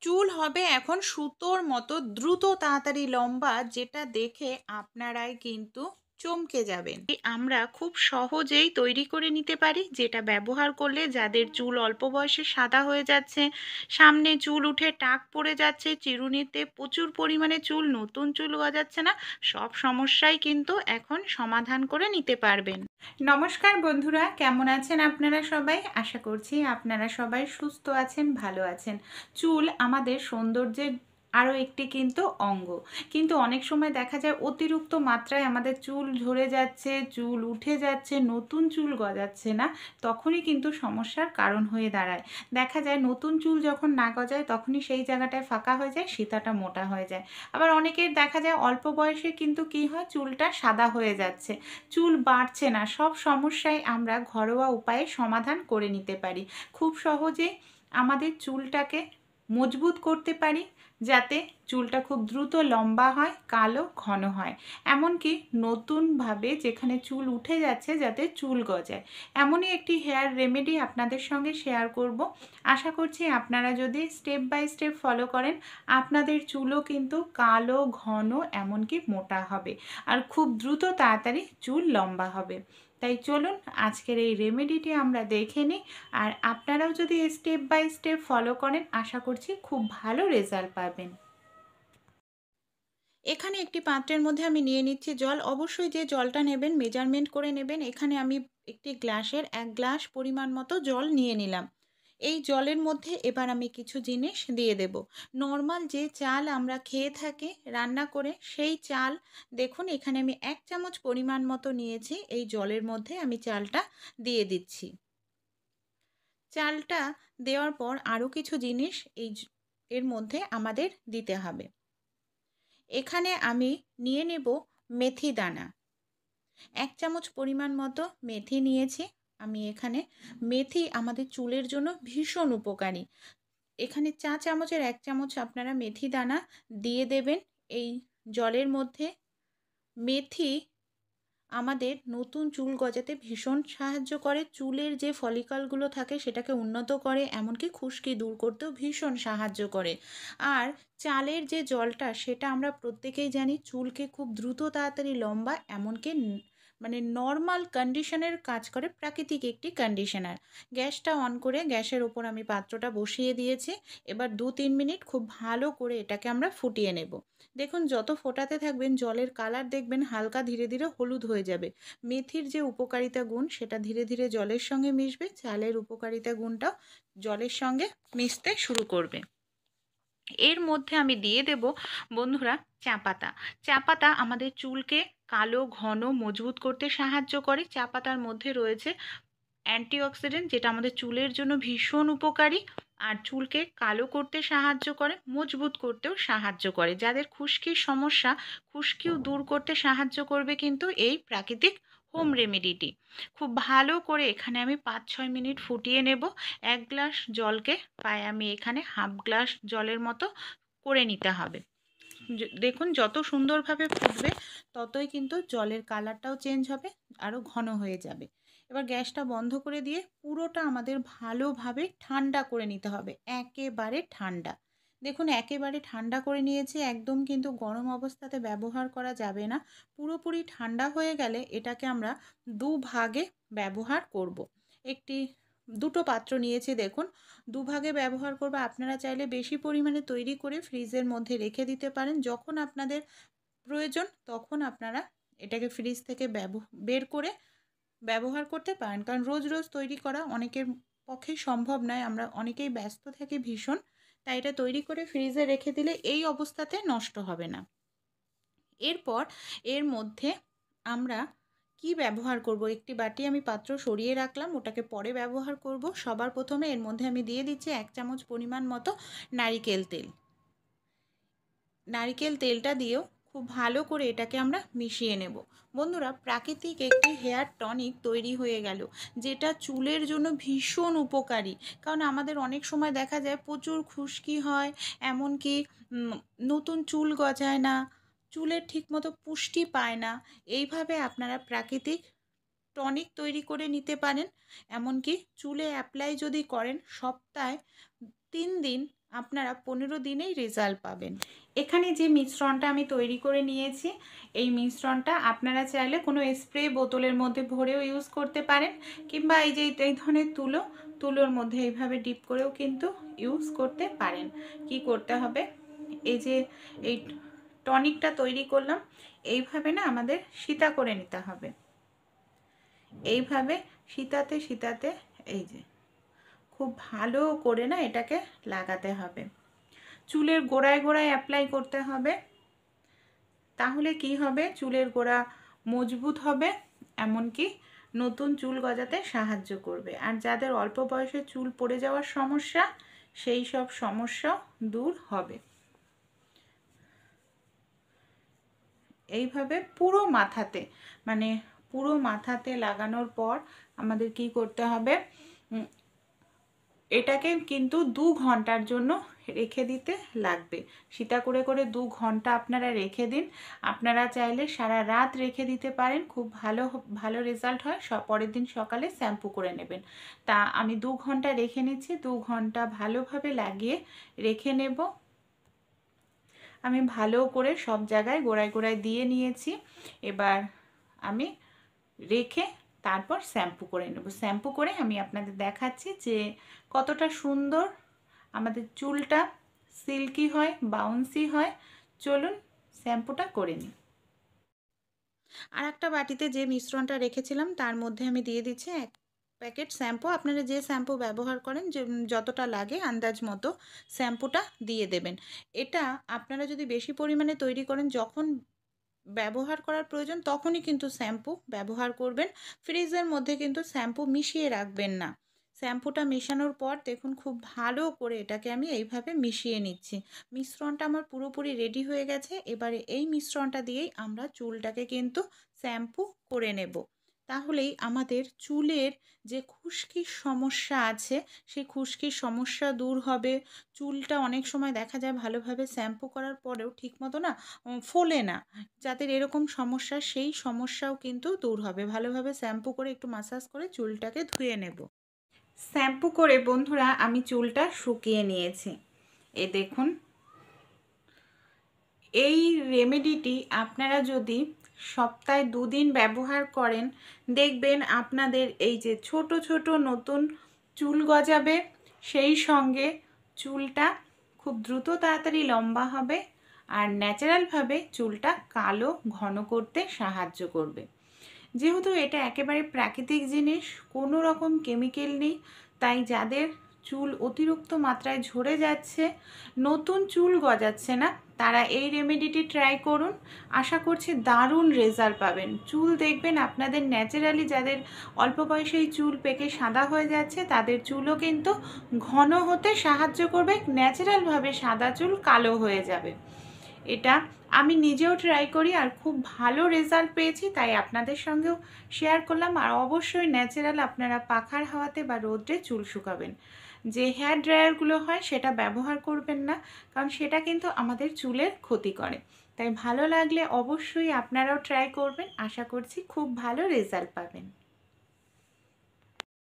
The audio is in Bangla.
চুল হবে এখন সুতোর মতো দ্রুত তাড়াতাড়ি লম্বা, যেটা দেখে আপনারাই কিন্তু চমকে যাবেন। আমরা খুব সহজেই তৈরি করে নিতে পারি, যেটা ব্যবহার করলে যাদের চুল অল্প বয়সে সাদা হয়ে যাচ্ছে, সামনে চুল উঠে টাক পড়ে যাচ্ছে, চিরুনিতে প্রচুর পরিমাণে চুল, নতুন চুল গজাচ্ছে না, সব সমস্যাই কিন্তু এখন সমাধান করে নিতে পারবেন। নমস্কার বন্ধুরা, কেমন আছেন আপনারা সবাই? আশা করছি আপনারা সবাই সুস্থ আছেন, ভালো আছেন। চুল আমাদের সৌন্দর্যের আরও একটি কিন্তু অঙ্গ, কিন্তু অনেক সময় দেখা যায় অতিরিক্ত মাত্রায় আমাদের চুল ঝরে যাচ্ছে, চুল উঠে যাচ্ছে, নতুন চুল গজাচ্ছে না। তখনই কিন্তু সমস্যার কারণ হয়ে দাঁড়ায়। দেখা যায় নতুন চুল যখন না গজায় তখনই সেই জায়গাটায় ফাঁকা হয়ে যায়, সিতাটা মোটা হয়ে যায়। আবার অনেকের দেখা যায় অল্প বয়সে কিন্তু কি হয়, চুলটা সাদা হয়ে যাচ্ছে, চুল বাড়ছে না। সব সমস্যায় আমরা ঘরোয়া উপায়ে সমাধান করে নিতে পারি। খুব সহজে আমাদের চুলটাকে মজবুত করতে পারি, যাতে চুলটা খুব দ্রুত লম্বা হয়, কালো ঘন হয়। এমনকি নতুনভাবে যেখানে চুল উঠে যাচ্ছে যাতে চুল গজায়, এমনই একটি হেয়ার রেমেডি আপনাদের সঙ্গে শেয়ার করব। আশা করছি আপনারা যদি স্টেপ বাই স্টেপ ফলো করেন, আপনাদের চুলও কিন্তু কালো ঘন এমনকি মোটা হবে, আর খুব দ্রুত তাড়াতাড়ি চুল লম্বা হবে। তাই চলুন আজকের এই রেমেডিটি আমরা দেখে নিই। আর আপনারাও যদি স্টেপ বাই স্টেপ ফলো করেন, আশা করছি খুব ভালো রেজাল্ট পাবেন। এখানে একটি পাত্রের মধ্যে আমি নিয়ে নিচ্ছি জল। অবশ্যই যে জলটা নেবেন মেজারমেন্ট করে নেবেন। এখানে আমি একটি গ্লাসের 1 গ্লাস পরিমাণ মতো জল নিয়ে নিলাম। এই জলের মধ্যে এবার আমি কিছু জিনিস দিয়ে দেব। নর্মাল যে চাল আমরা খেয়ে থাকি রান্না করে, সেই চাল দেখুন এখানে আমি 1 চামচ পরিমাণ মতো নিয়েছি। এই জলের মধ্যে আমি চালটা দিয়ে দিচ্ছি। চালটা দেওয়ার পর আরও কিছু জিনিস এর মধ্যে আমাদের দিতে হবে। এখানে আমি নিয়ে নেব মেথি দানা। 1 চামচ পরিমাণ মতো মেথি নিয়েছি আমি এখানে। মেথি আমাদের চুলের জন্য ভীষণ উপকারী। এখানে চা চামচের 1 চামচ আপনারা মেথি দানা দিয়ে দেবেন এই জলের মধ্যে। মেথি আমাদের নতুন চুল গজাতে ভীষণ সাহায্য করে, চুলের যে ফলিকলগুলো থাকে সেটাকে উন্নত করে, এমনকি খুশকি দূর করতেও ভীষণ সাহায্য করে। আর চালের যে জলটা সেটা আমরা প্রত্যেকেই জানি চুলকে খুব দ্রুত তাড়াতাড়ি লম্বা, এমনকি মানে নর্মাল কন্ডিশনের কাজ করে, প্রাকৃতিক একটি কন্ডিশনার। গ্যাসটা অন করে গ্যাসের ওপর আমি পাত্রটা বসিয়ে দিয়েছি। এবার 2-3 মিনিট খুব ভালো করে এটাকে আমরা ফুটিয়ে নেব। দেখুন যত ফোটাতে থাকবেন জলের কালার দেখবেন হালকা ধীরে ধীরে হলুদ হয়ে যাবে। মেথির যে উপকারিতা গুণ সেটা ধীরে ধীরে জলের সঙ্গে মিশবে, চালের উপকারিতা গুণটাও জলের সঙ্গে মিশতে শুরু করবে। এর মধ্যে আমি দিয়ে দেব বন্ধুরা চা পাতা। চা পাতা আমাদের চুলকে কালো ঘন মজবুত করতে সাহায্য করে। চা পাতার মধ্যে রয়েছে অ্যান্টিঅক্সিডেন্ট, যেটা আমাদের চুলের জন্য ভীষণ উপকারী, আর চুলকে কালো করতে সাহায্য করে, মজবুত করতেও সাহায্য করে। যাদের খুশকির সমস্যা, খুশকিও দূর করতে সাহায্য করবে কিন্তু এই প্রাকৃতিক হোম রেমেডিটি। খুব ভালো করে এখানে আমি 5-6 মিনিট ফুটিয়ে নেব। 1 গ্লাস জলকে প্রায় আমি এখানে হাফ গ্লাস জলের মতো করে নিতে হবে। দেখুন যত সুন্দরভাবে ফুটবে ততই কিন্তু জলের কালারটাও চেঞ্জ হবে, আরও ঘন হয়ে যাবে। এবার গ্যাসটা বন্ধ করে দিয়ে পুরোটা আমাদের ভালোভাবে ঠান্ডা করে নিতে হবে, একেবারে ঠান্ডা। দেখুন একেবারে ঠান্ডা করে নিয়েছি, একদম কিন্তু গরম অবস্থাতে ব্যবহার করা যাবে না। পুরোপুরি ঠান্ডা হয়ে গেলে এটাকে আমরা দুভাগে ব্যবহার করব। একটি দুটো পাত্র নিয়েছি দেখুন, দুভাগে ব্যবহার করব। আপনারা চাইলে বেশি পরিমাণে তৈরি করে ফ্রিজের মধ্যে রেখে দিতে পারেন। যখন আপনাদের প্রয়োজন তখন আপনারা এটাকে ফ্রিজ থেকে বের করে ব্যবহার করতে পারেন, কারণ রোজ রোজ তৈরি করা অনেকের পক্ষেই সম্ভব নয়, আমরা অনেকেই ব্যস্ত থাকি ভীষণ। তাই এটা তৈরি করে ফ্রিজে রেখে দিলে এই অবস্থাতে নষ্ট হবে না। এরপর এর মধ্যে আমরা কি ব্যবহার করব, একটি বাটি আমি পাত্র সরিয়ে রাখলাম, ওটাকে পরে ব্যবহার করব। সবার প্রথমে এর মধ্যে আমি দিয়ে দিচ্ছি 1 চামচ পরিমাণ মতো নারিকেল তেল। নারিকেল তেলটা দিয়েও খুব ভালো করে এটাকে আমরা মিশিয়ে নেব। বন্ধুরা প্রাকৃতিক একটি হেয়ার টনিক তৈরি হয়ে গেল, যেটা চুলের জন্য ভীষণ উপকারী। কারণ আমাদের অনেক সময় দেখা যায় প্রচুর খুশকি হয়, এমনকি নতুন চুল গজায় না, চুলের ঠিকমতো পুষ্টি পায় না। এইভাবে আপনারা প্রাকৃতিক টনিক তৈরি করে নিতে পারেন। এমনকি চুলে অ্যাপ্লাই যদি করেন সপ্তাহে 3 দিন আপনারা 15 দিনেই রেজাল্ট পাবেন। এখানে যে মিশ্রণটা আমি তৈরি করে নিয়েছি, এই মিশ্রণটা আপনারা চাইলে কোনো স্প্রে বোতলের মধ্যে ভরেও ইউজ করতে পারেন, কিংবা এই যে এই ধরনের তুলোর মধ্যে এইভাবে ডিপ করেও কিন্তু ইউজ করতে পারেন। কি করতে হবে, এই যে এই টনিকটা তৈরি করলাম, এইভাবে না আমাদের সীতা করে নিতে হবে। এইভাবে সীতাতে এই যে খুব ভালো করে না এটাকে লাগাতে হবে, চুলের গোড়ায় গোড়ায় অ্যাপ্লাই করতে হবে। তাহলে কি হবে, চুলের গোড়া মজবুত হবে, এমনকি নতুন চুল গজাতে সাহায্য করবে। আর যাদের অল্প বয়সে চুল পড়ে যাওয়ার সমস্যা, সেই সব সমস্যা দূর হবে। এইভাবে পুরো মাথাতে লাগানোর পর আমাদের কি করতে হবে, এটাকে কিন্তু 2 ঘন্টার জন্য রেখে দিতে লাগবে। সীতা করে করে 2 ঘন্টা আপনারা রেখে দিন। আপনারা চাইলে সারা রাত রেখে দিতে পারেন, খুব ভালো রেজাল্ট হয়। পরের দিন সকালে শ্যাম্পু করে নেবেন। তা আমি 2 ঘন্টা রেখে নিচ্ছি, 2 ঘন্টা ভালোভাবে লাগিয়ে রেখে নেব। আমি ভালো করে সব জায়গায় গোড়ায় গোড়ায় দিয়ে নিয়েছি। এবার আমি রেখে তারপর শ্যাম্পু করে নেব। শ্যাম্পু করে আমি আপনাদের দেখাচ্ছি যে কতটা সুন্দর আমাদের চুলটা সিল্কি হয়, বাউন্সি হয়। চলুন শ্যাম্পুটা করে নিই। আর একটা বাটিতে যে মিশ্রণটা রেখেছিলাম তার মধ্যে আমি দিয়ে দিচ্ছি 1 প্যাকেট শ্যাম্পু। আপনারা যে শ্যাম্পু ব্যবহার করেন, যে যতটা লাগে আন্দাজ মতো শ্যাম্পুটা দিয়ে দেবেন। এটা আপনারা যদি বেশি পরিমাণে তৈরি করেন, যখন ব্যবহার করার প্রয়োজন তখনই কিন্তু শ্যাম্পু ব্যবহার করবেন। ফ্রিজের মধ্যে কিন্তু শ্যাম্পু মিশিয়ে রাখবেন না। শ্যাম্পুটা মেশানোর পর দেখুন খুব ভালো করে এটাকে আমি এইভাবে মিশিয়ে নিচ্ছি। মিশ্রণটা আমার পুরোপুরি রেডি হয়ে গেছে। এবারে এই মিশ্রণটা দিয়েই আমরা চুলটাকে কিন্তু শ্যাম্পু করে নেব। তাহলেই আমাদের চুলের যে খুশকির সমস্যা আছে, সেই খুশকির সমস্যা দূর হবে। চুলটা অনেক সময় দেখা যায় ভালোভাবে শ্যাম্পু করার পরেও ঠিকমতো না ফোলে না। যাদের এরকম সমস্যা, সেই সমস্যাও কিন্তু দূর হবে। ভালোভাবে শ্যাম্পু করে একটু মাসাজ করে চুলটাকে ধুয়ে নেব। শ্যাম্পু করে বন্ধুরা আমি চুলটা শুকিয়ে নিয়েছি। এই দেখুন, এই রেমেডিটি আপনারা যদি সপ্তাহে 2 দিন ব্যবহার করেন, দেখবেন আপনাদের এই যে ছোট ছোট নতুন চুল গজাবে, সেই সঙ্গে চুলটা খুব দ্রুত তাড়াতাড়ি লম্বা হবে, আর ন্যাচারালভাবে চুলটা কালো ঘন করতে সাহায্য করবে। যেহেতু এটা একেবারে প্রাকৃতিক জিনিস, কোনো রকম কেমিক্যাল নেই, তাই যাদের চুল অতিরিক্ত মাত্রায় ঝরে যাচ্ছে, নতুন চুল গজাচ্ছে না, তারা এই রেমেডিটি ট্রাই করুন। আশা করছি দারুণ রেজাল্ট পাবেন। চুল দেখবেন আপনাদের ন্যাচারালি, যাদের অল্প বয়সেই চুল পেকে সাদা হয়ে যাচ্ছে, তাদের চুলও কিন্তু ঘন হতে সাহায্য করবে। ন্যাচারালভাবে সাদা চুল কালো হয়ে যাবে। এটা আমি নিজেও ট্রাই করি আর খুব ভালো রেজাল্ট পেয়েছি, তাই আপনাদের সঙ্গেও শেয়ার করলাম। আর অবশ্যই ন্যাচারাল আপনারা পাখার হাওয়াতে বা রোদ্রে চুল শুকাবেন। যে হেয়ার ড্রায়ারগুলো হয় সেটা ব্যবহার করবেন না, কারণ সেটা কিন্তু আমাদের চুলের ক্ষতি করে। তাই ভালো লাগলে অবশ্যই আপনারাও ট্রাই করবেন। আশা করছি খুব ভালো রেজাল্ট পাবেন।